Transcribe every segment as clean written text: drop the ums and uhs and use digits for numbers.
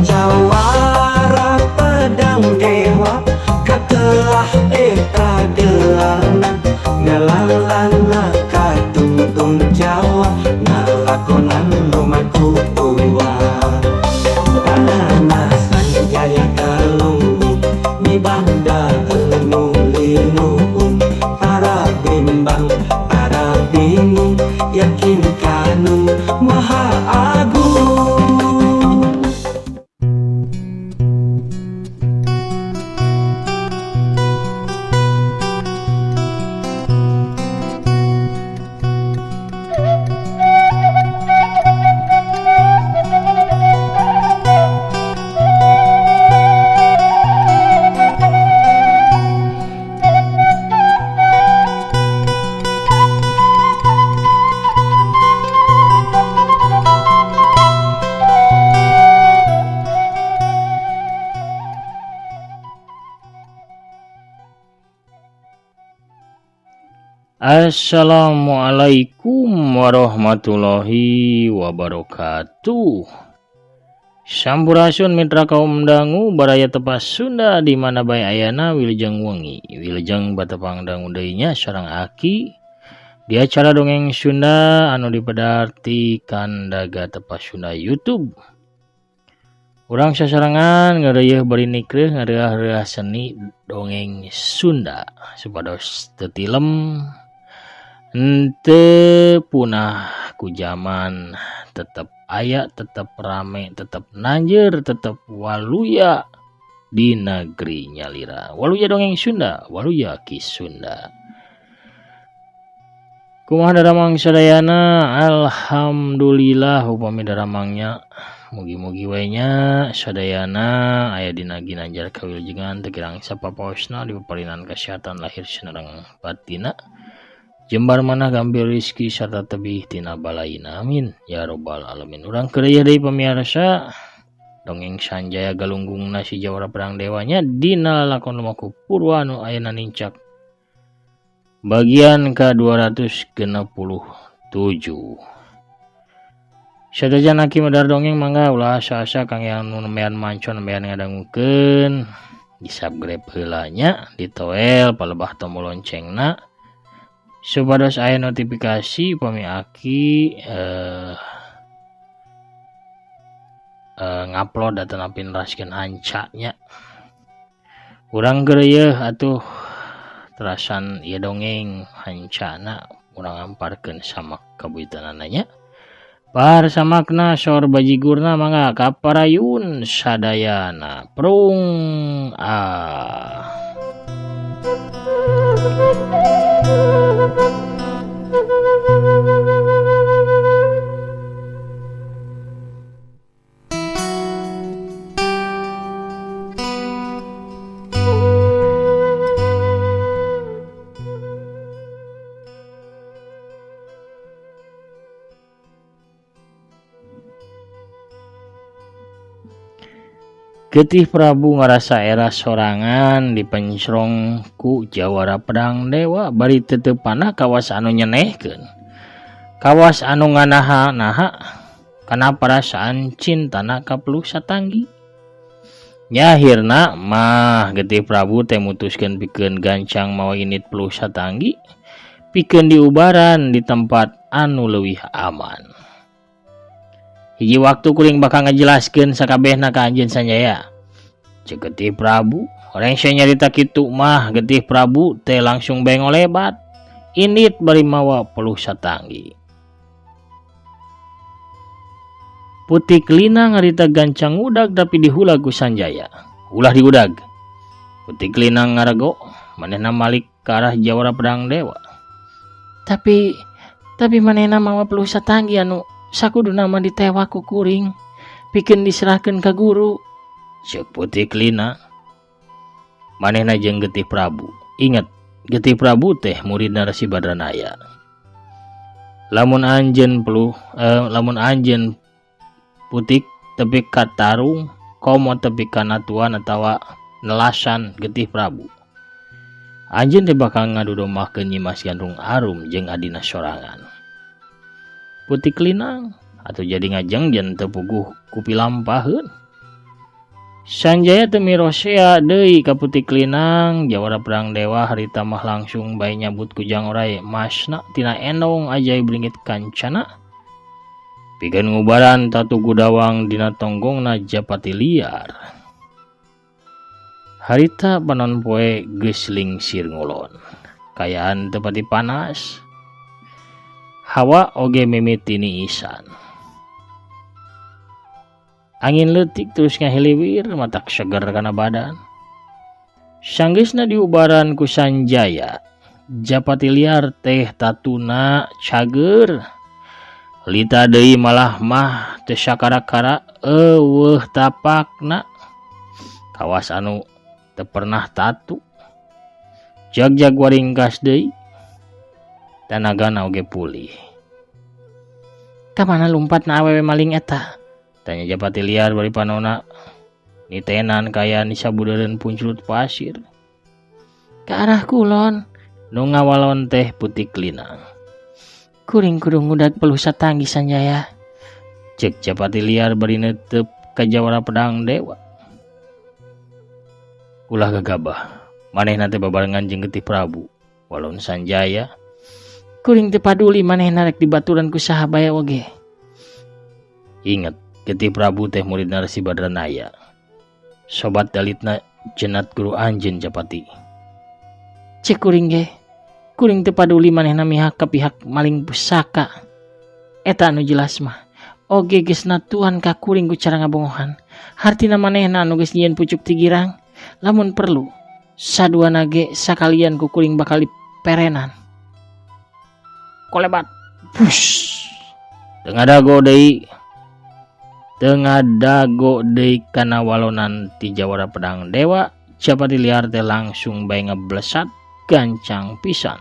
Jawara pedang dewa katelah eta delana ngalalana katuntun Jawa ngalakonan lumaku tua tanah sanjaya kalung di banda nulinung para bimbang para bingung yakin kanu maha agung. Assalamualaikum warahmatullahi wabarakatuh. Sampurasun mitra kaum dangu baraya tepas Sunda di mana bae ayana wilujeng wengi wilujeng batepang dangu deunya sareng aki di acara dongeng Sunda anu dipedarti kandaga tepas Sunda YouTube. Urang sasarangan ngareuyeun bari nikreuh ngareah-reah seni dongeng Sunda supados teu tilem ente punah ku zaman tetap aya, tetap rame, tetap nanjeur, tetap waluya di negeri nyalira. Waluya dongeng Sunda, waluya ki Sunda. Kumaha daramang sadayana? Alhamdulillah upami daramangnya mugi-mugi wae nya sadayana aya dina ginanjar kawilujengan teu kirang sapapaosna di paparinan kesehatan lahir sareng batina. Jembar manah gampil rizki serta tebih tina balaina amin ya robbal alamin. Urang keureuy deui pamirsa dongeng sanjaya galunggungna si Jawara Pedang Dewanya dina lalakon lumaku purwa anu ayeuna nincak bagian ke 267. Sadajan aki medar dongeng mangga ulah asa-asa kang yang nemean mancon nemean ngadangukeun di subscribe heula nya ditoel palebah tombol loncengna supados aya notifikasi upami aki ngupload data napin raskeun hancanya. Urang geureuy atuh terasan ieu dongeng hancana urang amparkeun sama kabuitanana nya. Par samakna sor bajigurna mangga kaparayun sadayana prung Getih Prabu ngarasa era sorangan dipencrong ku Jawara Pedang Dewa bari tetepana kawas anu nyenehkeun. Kawas anu nganaha-naha kana perasaan cintana ka Pluh Satanggi. Nyahirna mah Getih Prabu teh mutuskeun pikeun gancang mawa init Pluh Satanggi pikeun diubaran di tempat anu leuwih aman. Hiji waktu kuring bakal ngajelaskeun sakabehna ka anjeun sanjaya. Ceuk Getih Prabu, rengse nyarita kitu mah Getih Prabu teh langsung bengolebat. Init bari mawa Pluh Satanggi. Putik Lina ngarita gancang udag tapi dihulag ku Sanjaya. Ulah diudag. Putik Lina ngarego manehna malik ka arah Jawara Pedang Dewa. Tapi manehna mawa Pluh Satanggi anu sakuduna mah ditewa ku kuring pikeun diserahkeun ka guru. Ceuk Putik Lina. Manehna jeung Getih Prabu. Ingat, Getih Prabu teh muridna Resi Badranaya. Lamun anjeun Putik tepi ka tarung, komo tepi ka natuan atawa nelasan Getih Prabu. Anjeun teh bakal ngadu domahkeun Nyimas Gandrung Arum jeung adina sorangan. Putik Lina atau jadi ngajengjen teu puguh kupi lampaheun. Sanjaya teu mirosea deui ka Putih Kelinang. Jawara Pedang Dewa harita mah langsung bae nyabut ku Jang Oray masna tina endong ajaib ringit kancana. Pikeun ngubaran tatu gudawang dina tonggongna Japati liar. Harita panon poe geus lingsir ngulon. Kayaan teu pati panas. Hawa oge mimiti ni isan. Angin leutik terus ngahiliwir matak seger kana badan. Sanggeusna diubaran ku Sanjaya. Japati liar teh tatuna cager. Lita deui malah mah teu sakara-kara eueuh tapakna. Kawas anu teu pernah tatu. Jag-jag waringkas deui. Tanagana oge pulih. Kamana lumpatna awewe maling eta? Tanya Japati liar bari panona. Nitenan kaya nisabudereun punculut pasir. Ke arah kulon. Nu ngawalon teh Putih Kelinang. Kuring kudu ngudag peluh satanggi Sanjaya. Cek Japati liar bari neuteup ka Jawara Pedang Dewa. Ulah gagabah. Manehna teh babarengan jeung Getih Prabu. Walon Sanjaya. Kuring teu paduli manehna rek dibaturan ku saha bae oge. Ingat, Getih Prabu teh murid Resi Badranaya. Sobat dalitna jenat guru anjeun Japati. Cek kuring ge. Kuring teu paduli manehna mihak ka pihak maling pusaka. Eta anu jelas mah. Oge geus natuan ka kuring ku cara ngabongohan. Hartina manehna anu geus nyieun pucuk ti girang. Lamun perlu, saduana ge sakalian ku kuring bakal diperenan. Kolebat. Push. Tengah dago deui. Tengah dago deui kana walonan ti Jawara Pedang Dewa. Japati liar teh langsung bae ngeblesat gancang pisan.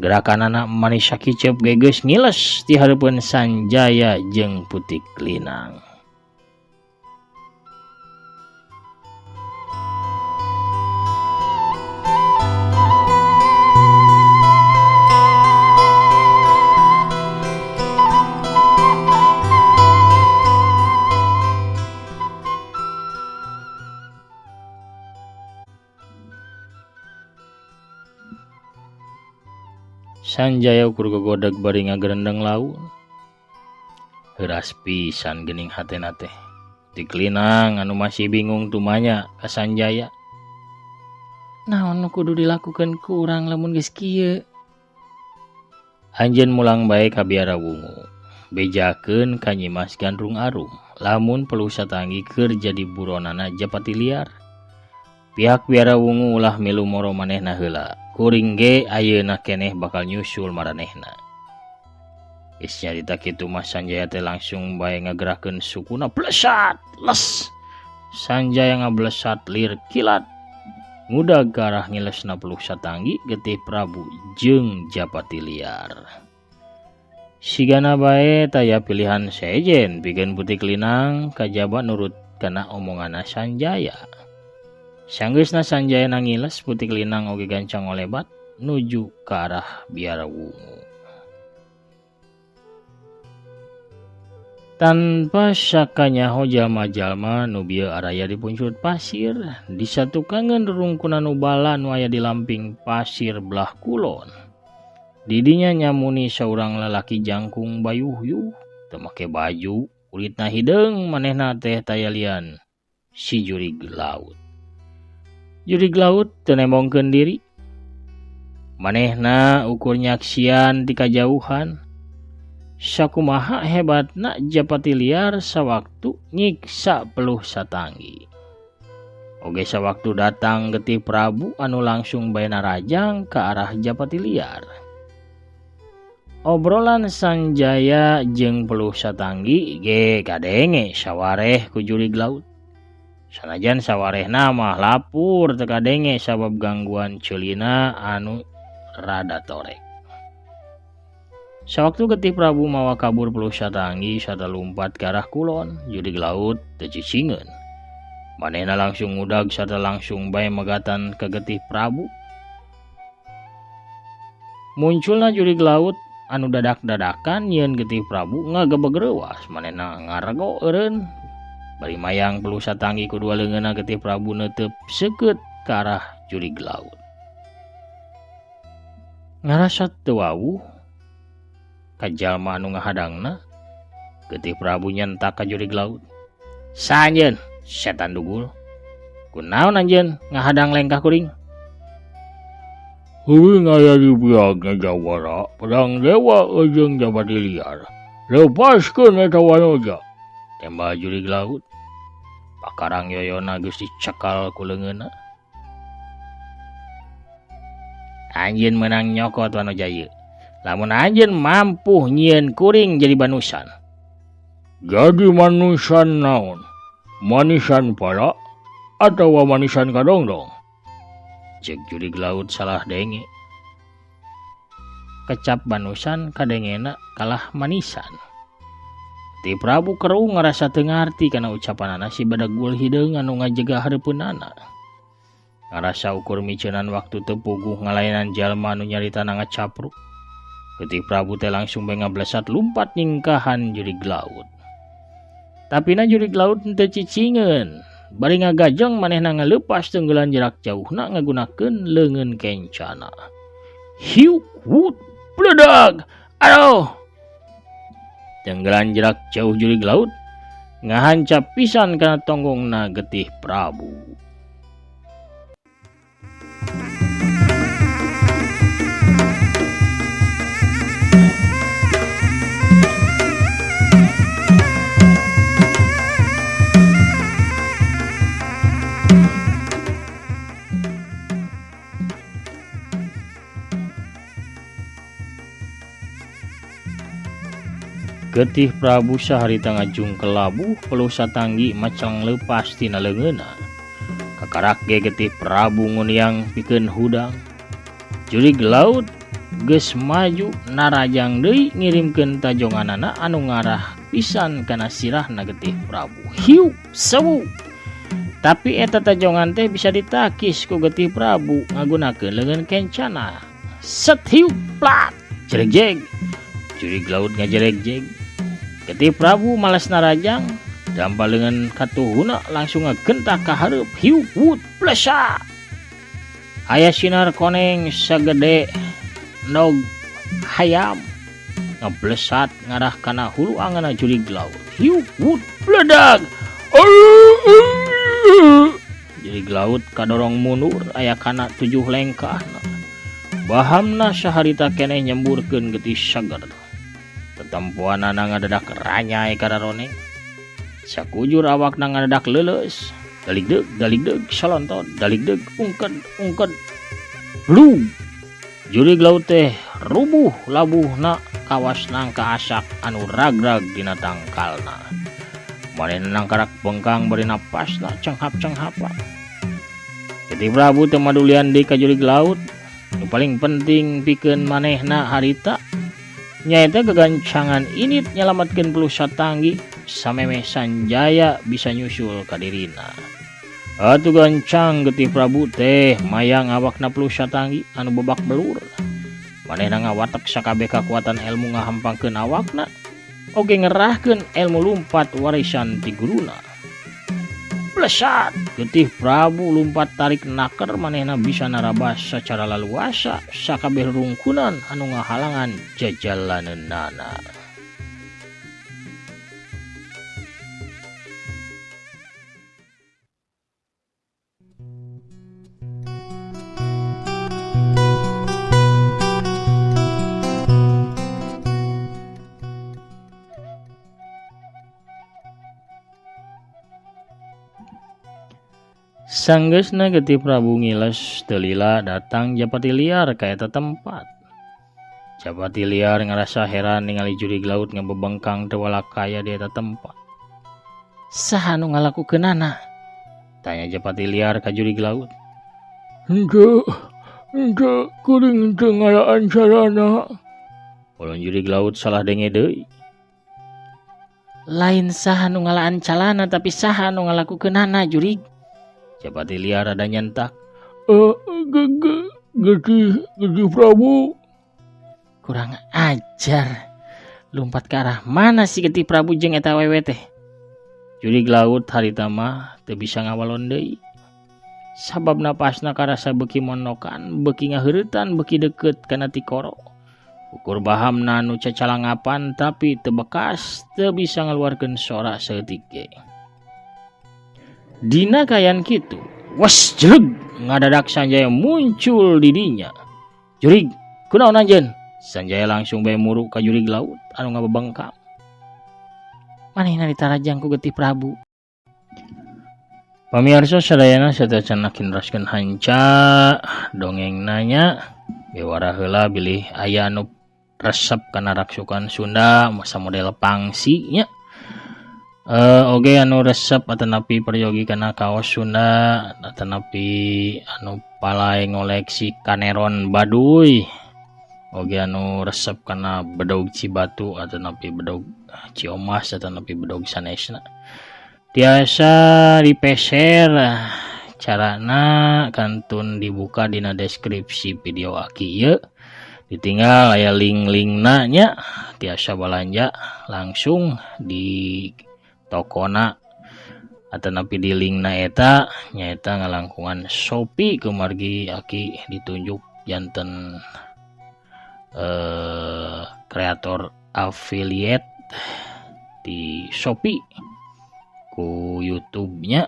Gerakanana manis sakicep geus ngiles ti hareupeun Sanjaya jeung Putih Kelinang. Sanjaya ukur gogodeg bari ngagerendeng laun. Heuras pisan geuning hatena teh. Putih Kelinang anu masih bingung tumanya ka Sanjaya. Naon nu kudu dilakukeun ku urang lamun geus kieu? Anjeun mulang bae ka biara wungu. Bejakeun ka Nyimas Gandrung Arum. Lamun peluh satanggi keur jadi buronana Japati liar. Pihak biara wungu ulah milu moro manehna heula. Kuring ge ayeuna keneh bakal nyusul maranehna. Geus nyarita kitu mah Sanjaya teh langsung bae ngagerakkeun sukuna blesat les. Sanjaya ngablesat lir kilat. Ngudag ka arah ngilesna peluh satanggi Getih Prabu jeung Japati liar. Sigana bae taya pilihan sejen pikeun Putih Kelinang kajaba nurut kana omonganna Sanjaya. Sanggeusna Sanjaya nangiles Putih Kelinang oge gancang olebat nuju ke arah biara wungu. Tanpa sakanyaho jalma-jalma nu bieu araya di punculut pasir, disatukangeun rerungkunan nu bala nu aya di lamping pasir belah kulon. Didinya nyamuni saurang lalaki jangkung bayuh-yuh, teu make baju, kulitna hideung manehna teh tayalian si jurig laut. Jurig laut teu nembongkeun diri. Manehna ukur nyaksian ti kajauhan. Sakumaha hebatna Japati liar sawaktu nyiksa peluh satanggi. Oge sawaktu datang Getih Prabu anu langsung bae narajang ke arah Japati liar. Obrolan Sanjaya jeung peluh satanggi ge kadenge sawareh ku jurig laut. Sanajan sawarehna mah lapur teu kadenge sabab gangguan ceulina anu rada torek. Sawaktu Getih Prabu mawa kabur peluh satanggi sarta lumpat ke arah kulon, jurig laut teu cicingeun. Manehna langsung ngudag sarta langsung bae megatan ke Getih Prabu. Munculna jurig laut anu dadak-dadakan nyeun Getih Prabu ngagebeg reuas manehna ngarego eureun. Bari mayang perlu satanggi kedua leungeunna Getih Prabu neuteup seukeut ka arah jurig laut. Ngarasa teu wawuh ka jalma anu ngahadangna, Getih Prabu nyentak ka jurig laut. "Saha anjeun, setan dugul? Kunaon anjeun ngahadang lengkah kuring?" "Kuring aya di biagna Jawara, Pedang Dewa jeung Japati Liar. Lepaskeun eta wanoja," tembak jurig laut. Pakarang yoyona geus dicekal ku leungeunna. "Anjeun meunang nyokot wanoja ieu. Lamun anjeun mampu nyieun kuring jadi banusan." "Jadi manusan naon? Manisan pala atawa manisan kadongdong?" Cek jurig laut salah denge. Kecap banusan kadengena kalah manisan. Getih Prabu keru ngarasa teu ngarti kana ucapanana si badagul hideung anu ngajegah hareupeunana. Ngarasa ukur miceunnan waktu teu puguh ngalayanan jalma anu nyaritana ngacapruk. Getih Prabu teh langsung bae ngablesat lumpat nyingkahan jurig laut. Tapina jurig laut teu cicingeun. Bari ngagajeng manehna ngaleupas tenggelan jarak jauhna ngagunakeun leungeun kencana. Hiu wut pledag. Aduh. Tenggelan jarak jauh jurig laut ngahancap pisan kana tonggongna Getih Prabu. Getih Prabu saharita ngajung ke labuh peluh satanggi macang leupas tina leungeunna. Kakarak ge Getih Prabu nguniang pikeun hudang. Jurig laut geus maju narajang deui ngirimkeun tajonganana anu ngarah pisan kana sirahna Getih Prabu. Hiu sewu. Tapi eta tajongan teh bisa ditakis ku Getih Prabu ngagunakeun leungeun kencana. Set hiu plat. Jeregjeg. Jurig laut ngajeregjeg. Getih Prabu malas narajang, dampal dengan katuhuna langsung ngagentak ka hareup. Hiu wut plesa. Aya sinar koneng sagede nog hayam ngablesat ngarah kana hulu angeunna jurig laut. Hiu wut pledag. Jurig laut kadorong mundur aya kana 7 lengkahna. Bahamna saharita keneh nyemburkeun getih sager. Tetempuanana ngadadak ranyai kararoneng. Sakujur awakna ngadadak leuleus. Daligdeug salontot, daligdeug ungked. Blum. Jurig laut teh rubuh labuhna kawas nangka asak anu ragrag dina tangkalna. Manehna nangkarak bengkang bari napasna cenghap-cenghapa. Getih Prabu teu madulian deui ka jurig laut. Nu paling penting pikeun manehna harita nyaeta gegancangan init nyalamatkeun peluh satanggi samemeh Sanjaya bisa nyusul ka dirina. Atuh gancang Getih Prabu teh mayang awakna peluh satanggi anu bebak belur. Manehna ngawatek sakabeh kakuatan ilmu ngahampangkeun awakna oge ngerahkeun ilmu lumpat warisan ti guruna. Blesat Getih Prabu lumpat tarik naker manehna bisa narabas secara laluasa sakabeh rungkunan anu ngahalangan jajalaneunana. Sanggeusna Getih Prabu ngiles teu lila datang Japati Liar ka eta tempat. Japati Liar ngarasa heran ningali jurig laut ngabebengkang teu walakaya di eta tempat. "Saha nu ngalakukeunana?" tanya Japati Liar ka jurig laut. Henteu kuring teu ngalaan carana." Ulun jurig laut salah denge deui. Lain saha nu ngalaan calana tapi saha nu ngalakukeunana jurig? Japati Liar ada nyentak. Getih Prabu. Kurang ajar. Lompat ke arah mana si Getih Prabu jeung eta awewe teh? Jurig laut harita mah teu bisa ngawalon deui. Sabab napasna karasa beuki mondokan, beuki ngaheuretan, beuki deukeut kana ti koro. Ukur bahamna nu cacalangapan tapi teu bekas, teu bisa ngaluarkeun sora saeutik ge. Dina kayan kitu, wes jeleg ngadadak Sanjaya muncul di dinya. Jurig, kunaon anjeun? Sanjaya langsung bae muru ka jurig laut anu ngabebengkam. Manehna ditarajang ku Getih Prabu. Pamirsa sadayana satacan kinraskeun hanca dongeng nanya bewara heula bilih aya anu resep kana raksukan Sunda masa model pangsi nya. Oge anu resep atanapi peryogi kana kaos Sunda atanapi anu palai ngoleksi kaneron baduy. Oge anu resep kana bedog Cibatu atanapi bedog Ciomas atanapi bedog sanesna. Tiasa dipeser carana kantun dibuka dina deskripsi video aki ieu. Ditinggal aya link-linkna nya tiasa balanja langsung di tokona atanapi di linkna eta nyaeta ngalangkungan Shopee kumargi aki ditunjuk janten kreator affiliate di Shopee ku YouTube-nya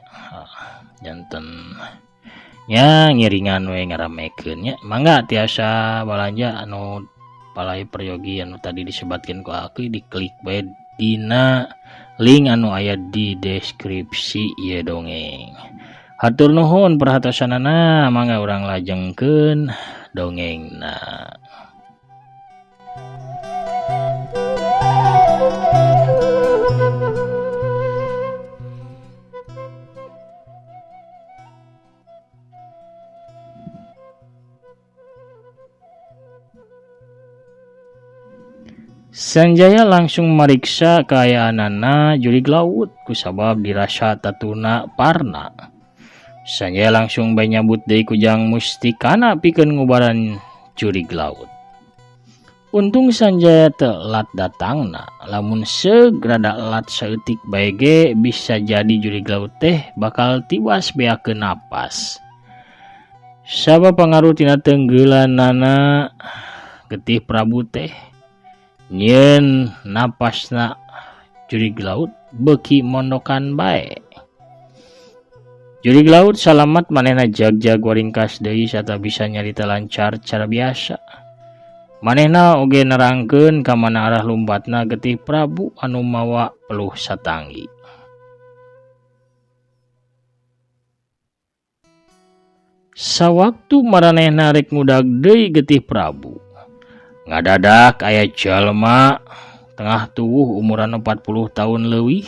janten nya ngiringan we ngaramekeun nya. Mangga tiasa balanja anu palai peryogi anu tadi disebatkeun ku aku diklik bae dina link anu aya di deskripsi ieu dongeng. Hatur nuhun perhatosanana, mangga urang lajengkeun dongengna. Sanjaya langsung meriksa kaayaanana jurig laut kusabab dirasa tatuna parna. Sanjaya langsung bae nyambut deui kujang mustikana pikeun ngubaran jurig laut. Untung Sanjaya telat datangna, lamun segrada lat saeutik bae ge bisa jadi jurig laut teh bakal tiwas beakeun napas. Sabab pangaruh tina tenggeulanana Getih Prabu teh nyen napasna jurig laut beuki mondokan bae. Jurig laut salamat manehna jag-jag waringkas deui sarta bisa nyarita lancar cara biasa. Manehna oge nerangkeun ka mana arah lumpatna Getih Prabu anu mawa peluh satanggi. Sawaktu maranehna rek ngudag deui Getih Prabu, ngadadak aya jalma tengah tuwuh umuran 40 tahun leuwih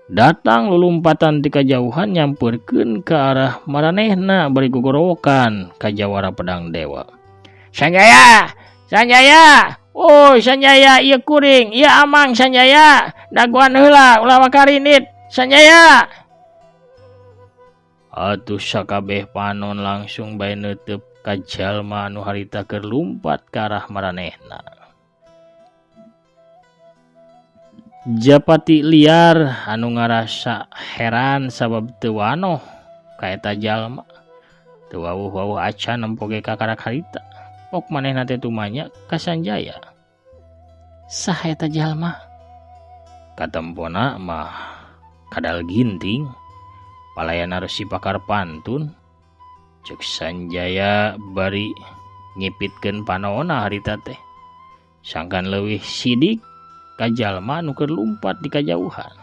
datang lulumpatan ti kajauhan nyampeurkeun ke arah maranehna bari gogorowokan ka jawara pedang dewa. Sanjaya! Sanjaya! Oh Sanjaya, ieu kuring, ieu amang Sanjaya, daguan heula ulah wakarinit Sanjaya. Atuh sakabeh panon langsung bae neuteup ka jalma anu harita keur lumpat ka arah maranehna. Japati liar anu ngarasa heran sabab teu wanoh ka eta jalma. Teu wawuh-wawuh acan empoge ka karak harita. Pok manehna teh tumanya ka Sanjaya. Saha eta jalma? Katempona mah kadal ginting, palayana Resi Pakar Pantun. Cek Sanjaya bari ngipitkeun panaona harita teh. Sangkan leuwih sidik ka jalma anu keur lumpat di kajauhan.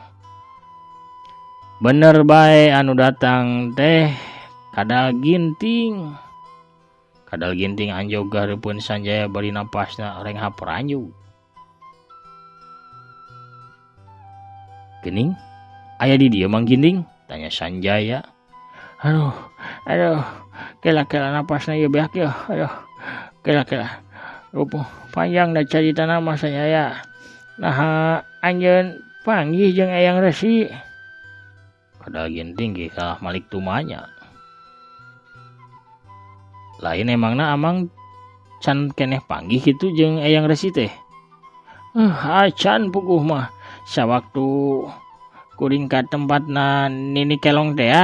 Bener bae anu datang teh kadal ginting. Kadal ginting anjog gareupeun Sanjaya bari napasna reng haperanjug. Geuning, aya di dieu Mang Ginting? Tanya Sanjaya. Aduh, kela napasna ieu beak ya. Aduh, kela. Rupuh panjang da caritana mah Sanjaya. Nah, anjeun panggih jeung Eyang Resi. Kadal ginting ge kalah malik tumanya. Lain emangna amang can keneh panggih kitu jeung Eyang Resi teh. Acan puguh mah sawaktu kuring ka tempatna Nini Kelong teh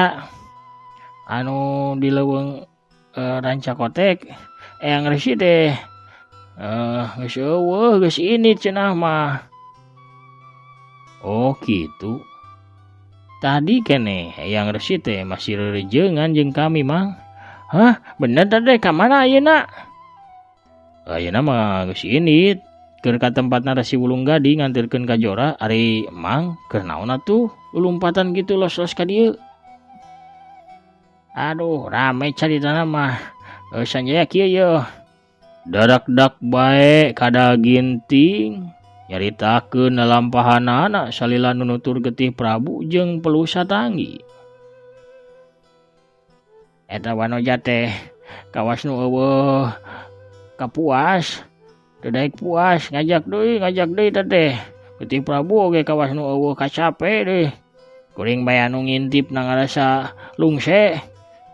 anu di leuweung Rancakotek. Eyang Resi teh geus eueuh geus ini cenah mah. Oh gitu. Tadi kene Eyang Resi teh masih rerejengan jeung kami mang. Hah, bener tadi ka mana ayeuna? Ayeuna mah geus ini keur ka tempatna Resi Wulung Gading nganterkeun ka Jora. Ari mang keur naon atuh lumpatan gitu los-los ka dieu? Aduh, rame caritana mah. Sanjaya kieu yeuh. Dadak-dak bae kada ginting nyaritakeun lalampahanana salila nunutur getih Prabu jeung Pelu Satanggi. Eta wanoja teh kawas nu eueuh kapuas. Teu daek puas ngajak deui teh. Getih Prabu oge kawas nu eueuh kacape deui. Kuring bae anu ngintip na ngarasa lungse.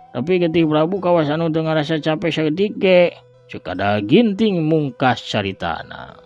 Tapi Getih Prabu kawas anu teu ngarasa capek saeutik ge. Ceuk kada ginting mungkas caritana.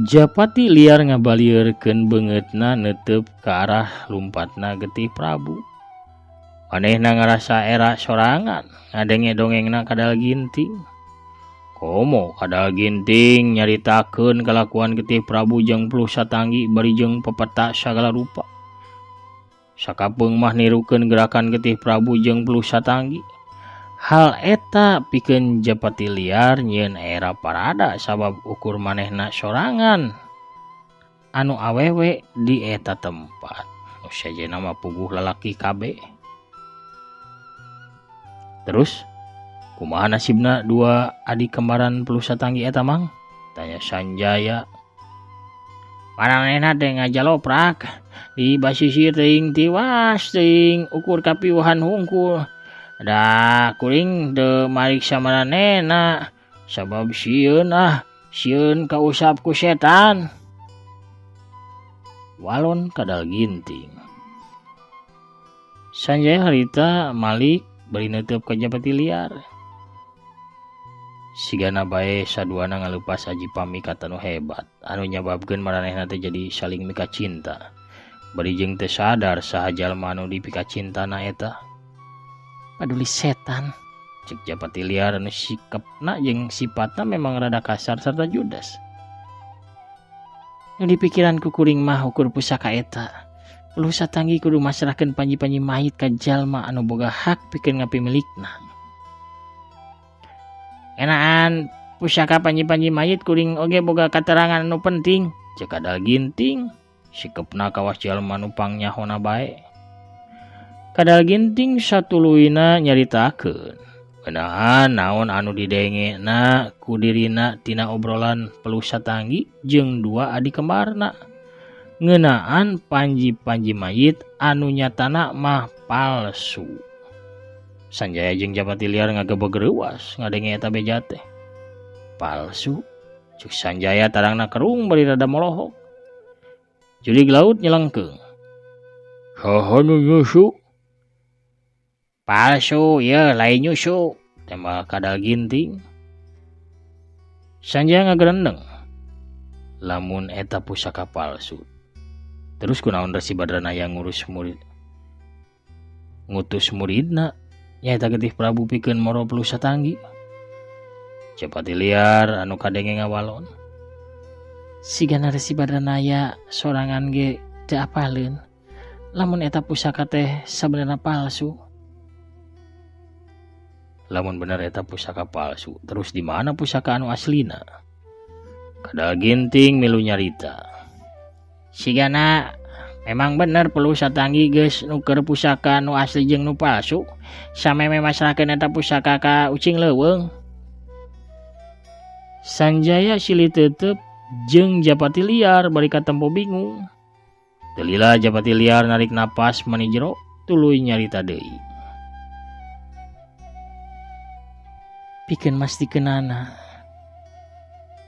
Japati liar ngabalieureun beungeutna neuteup ke arah lumpatna Getih Prabu. Manehna ngarasa era sorangan ngadenge dongengna kadal ginting. Komo kadal ginting nyaritakeun kalakuan Getih Prabu jeung Pelu Satanggi bari jeung pepeta sagala rupa. Sakapeung mah nirukeun gerakan Getih Prabu jeung Pelu Satanggi. Hal eta pikeun Japati liar nyieun era parada sabab ukur manehna sorangan anu awewe di eta tempat. Nu sejenna mah puguh lalaki kabeh. Terus kumaha nasibna dua adik kembaran Pelu Satanggi eta mang? Tanya Sanjaya. Manehna teh ngajaloprak di basisir teuing tiwas teuing ukur kapiuhan hungkul. Da kuring teu mariksa maranehna sabab sieun kausap ku setan. Walon kadal ginting. Sanjaya harita malik bari neuteup ka Japati liar. Sigana bae saduana ngaleupas aji pamikat anu hebat anu nyababkeun maranehna teh jadi saling mika cinta. Bari jeung teu sadar saha jalma anu dipika cintana eta. Paduli setan, cek Japati liar anu sikapna jeung sifatna memang rada kasar sarta judes. Nu dipikiranku kuring mah ukur pusaka eta. Pelu Satanggi kudu masrahkeun panji-panji mayit ka jalma anu boga hak pikeun ngapimilikna. Enaan pusaka panji-panji mayit kuring oge boga katerangan anu penting, cek kadal ginting. Sikepna kawas jalma anu pangnyahoana bae. Kadal ginting satuluina nyaritakeun beunaan naon anu didengena ku dirina tina obrolan Pelu Satanggi jeung dua adik kembarna ngeunaan panji-panji mayit anu nyatana mah palsu. Sanjaya jeung Japati liar ngagebeg reuas ngadenge eta beja teh. Palsu? Cuk Sanjaya tarangna kerung bari rada molohok. Jurig laut nyelengkeung. Saha nu nyusu? Palsu, ya lain nyusu. Tembak kadal ginting. Sanjaya ngagerendeng. Lamun eta pusaka palsu. Terus kunaon Resi Badranaya ngutus muridna nyaeta Getih Prabu pikeun moro Pelu Satanggi. Japati liar anu kadenge ngawalon. Sigana Resi Badranaya sorangan ge teu apaleun. Lamun eta pusaka teh sabenerna palsu. Lamun bener eta pusaka palsu, terus di mana pusaka anu aslina? Kadal ginting milu nyarita. Sigana Memang bener perlu satanggi geus nuker pusaka nu asli jeung nu palsu. Sameme masrakeun eta pusaka ka ucing leuweung. Sanjaya silih teuteup jeung Japati liar bari katempo bingung. Teu lila Japati liar narik napas mani jero tuluy nyarita deui. Pikeun mastikeunana.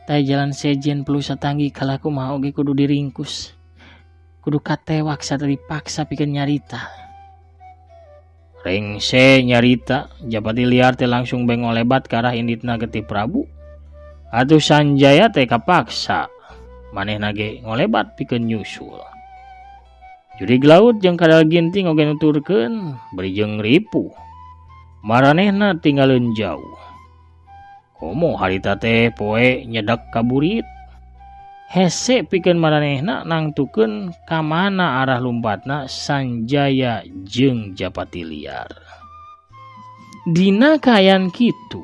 Tai jalan sejen perlu satanggi kalaku mah oge kudu diringkus. Kudu katewak saat dipaksa pikeun nyarita. Rengse nyarita, Japati liar teh langsung bengol lebat ke arah inditna Getih Prabu. Atuh Sanjaya teh kapaksa. Manehna ge ngolebat pikeun nyusul. Jurig laut jeung kadal ginting oge nuturkeun beri jeung ripuh. Maranehna tinggalin jauh. Komo harita teh poe nyedak kaburit. Hese pikeun maranehna nangtukeun ka mana arah lompatna Sanjaya jeung Japati liar. Dina kaayaan kitu,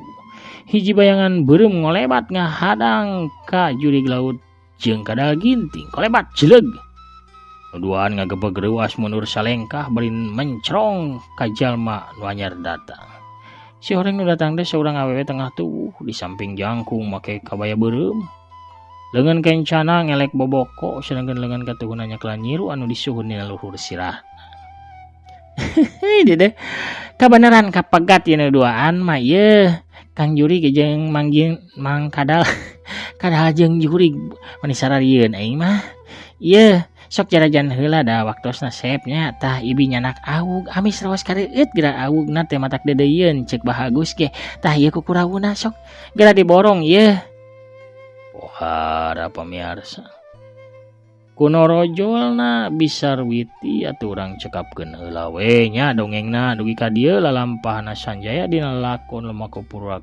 hiji bayangan beureum ngolebat ngahadang ka jurig laut jeung kadal ginting. Kolebat jeleg. Nuduaan ngagebeg reuas mundur salengkah bari mencrong ka jalma nu anyar datang. Si horeng nu datang teh seurang awewe tengah tubuh di samping jangkung make kabaya beureum. Leungeun kencana ngelek boboko sedangkan leungeun katuhunna nyakelan nyiru anu disuhun dina luhur sirahna. Heuh deh. Kabeneran kapegat ieu duaan mah ieu. Kang Juri ge jeung Mang Kadal. Kadal jeung Juri mani sararieun aing mah. Ieu sok jarajan heula da waktosna sepnya tah ibi nyanak awug amis raos kareueut geura awugna teh matak dedeyeun ceuk bahagus ge tah ieu kukurawuna sok geura diborong ieu. Pohara pamiarsa. Kuno rojolna Bisarwiti atuh urang cekapkeun heula we nya dongengna dugi ka dieu lalampahna Sanjaya dina lakon Lemako Purwa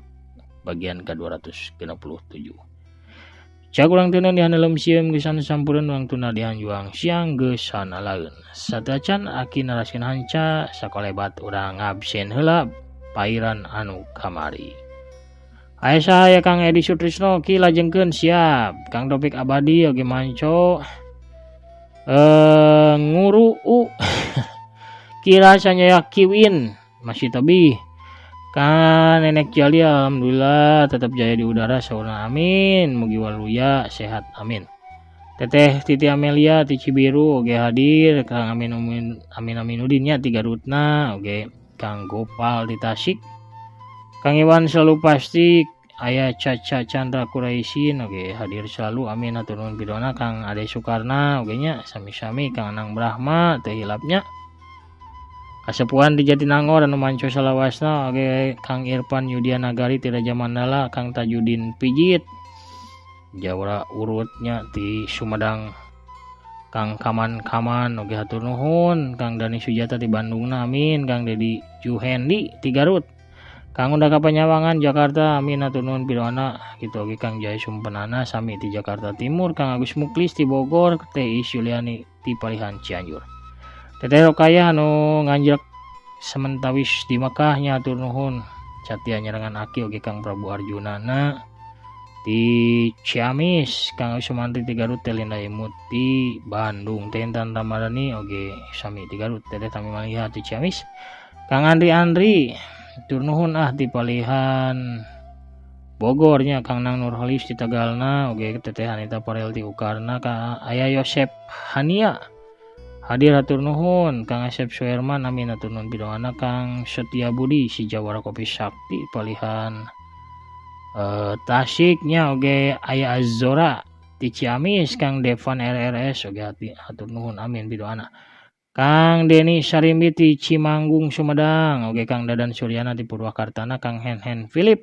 bagian ka-267. Cak urang teu dihandelem sieum geus sampureun urang tuna dihanjuang siang geus sanalaeun. Satacan aki naraskeun hanca sakolebat urang absen heula pairan anu kamari. Aya sahaya Kang Edi Sutrisno ki lajengkeun siap. Kang Topik Abadi oge manco nguru kira Sanjaya Kiwin masih tebih. Kan Nenek Jali alhamdulillah tetap jaya di udara saurna amin. Mugi waluya sehat amin. Teteh Titi Amelia ti Cibiru oge hadir. Kang Amin Aminuddin nya ti Garutna oge Kang Gopal di Tasik. Kang Iwan selalu pasti aya Caca Chandra Kuraisin oge hadir selalu amin hatur nuhun pidona. Kang Ade Sukarna oge nya sami-sami. Kang Anang Brahma teh hilapnya. Kasepuhan di Jatinangor anu manco salawasna oge Kang Irfan Yudianagari ti Raja Mandala. Kang Tajudin Pijit Jawara urutnya ti Sumedang. Kang Kaman oge hatur nuhun. Kang Dani Sujata ti Bandungna amin. Kang Dedi Juhendi ti Garut. Kang Unda Kapanyawangan Jakarta amin hatur nuhun pidona. Kitu oge Kang Jaya Sumpenana sami ti Jakarta Timur. Kang Agus Muklis ti Bogor. Teh Isyuliani ti Palihan Cianjur. Teteh Rokaya anu nganjrek sementawis di Mekah nya hatur nuhun. Catia nyerangan aki oge Kang Prabu Arjunana ti Ciamis. Kang Sumantri ti Garut. Teh Linda Imut ti Bandung. Teh Intan Ramadhani oge sami ti Garut. Teteh Tami Maliha ti Ciamis. Kang Andri hatur nuhun ti Palihan Bogornya. Kang Nang Nurhalis ti Tagalna oge Teteh Anita Parel ti Ukarna. Kang aya Yosep Hania hadir hatur nuhun. Kang Asep Suherman amin hatur nuhun pidona. Kang Setia Budi si Jawara Kopi Sakti Palihan Tasiknya oge aya Azora ti Ciamis. Kang Devan RRS oge hatur nuhun amin pidona. Kang Deni Sarimbi ti Cimanggung Sumedang oge Kang Dadan Suryana ti Purwakartana. Kang Hen Philip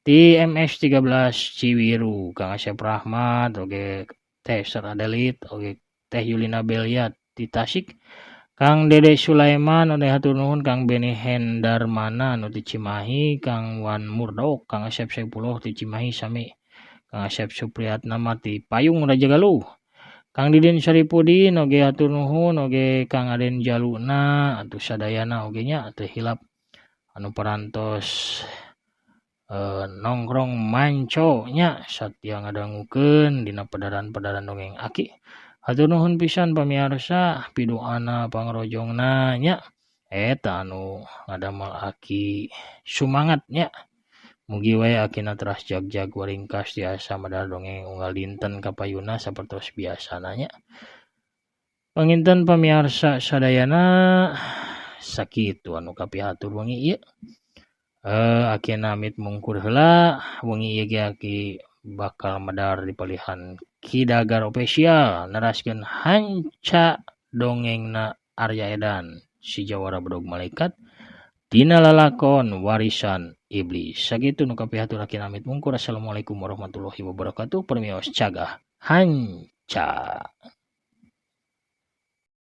ti MS 13 Ciwiru. Kang Asep Rahmat oge Teh Seradelit oge Teh Yulina Belia ti Tasik. Kang Dede Sulaiman oge hatur nuhun. Kang Beni Hendarmana anu ti Cimahi. Kang Wan Murdok. Kang Asep Sepuluh ti Cimahi sami. Kang Asep Supriyatna ti Payung Raja Galuh. Kang Didin Saripudin oge hatur nuhun. Oge Kang Aden Jaluna atuh sadayana oge nya teu hilap anu parantos nongkrong manco nya satya ngadangukeun dina pedaran-pedaran dongeng aki. Hatur nuhun pisan pamirsa, pidoana pangrojongna nya. Eta anu ngadamel aki sumangatnya. Mugi wae akina teras jag-jag waringkas tiasa medal dongeng unggal dinten kapayuna sapertos biasana nya. Panginten pamirsa sadayana sakitu anu kapihatur wengi ieu. Aki namit mungkur heula wengi ieu ge aki bakal medar di palihan Kidagar Official neraskeun hanca dongengna Arya Edan si Jawara Bedog Malaikat dina lalakon warisan iblis. Sakitu nu kapihatur aki namit mungkur. Assalamualaikum warahmatullahi wabarakatuh. Permios cagah hanca.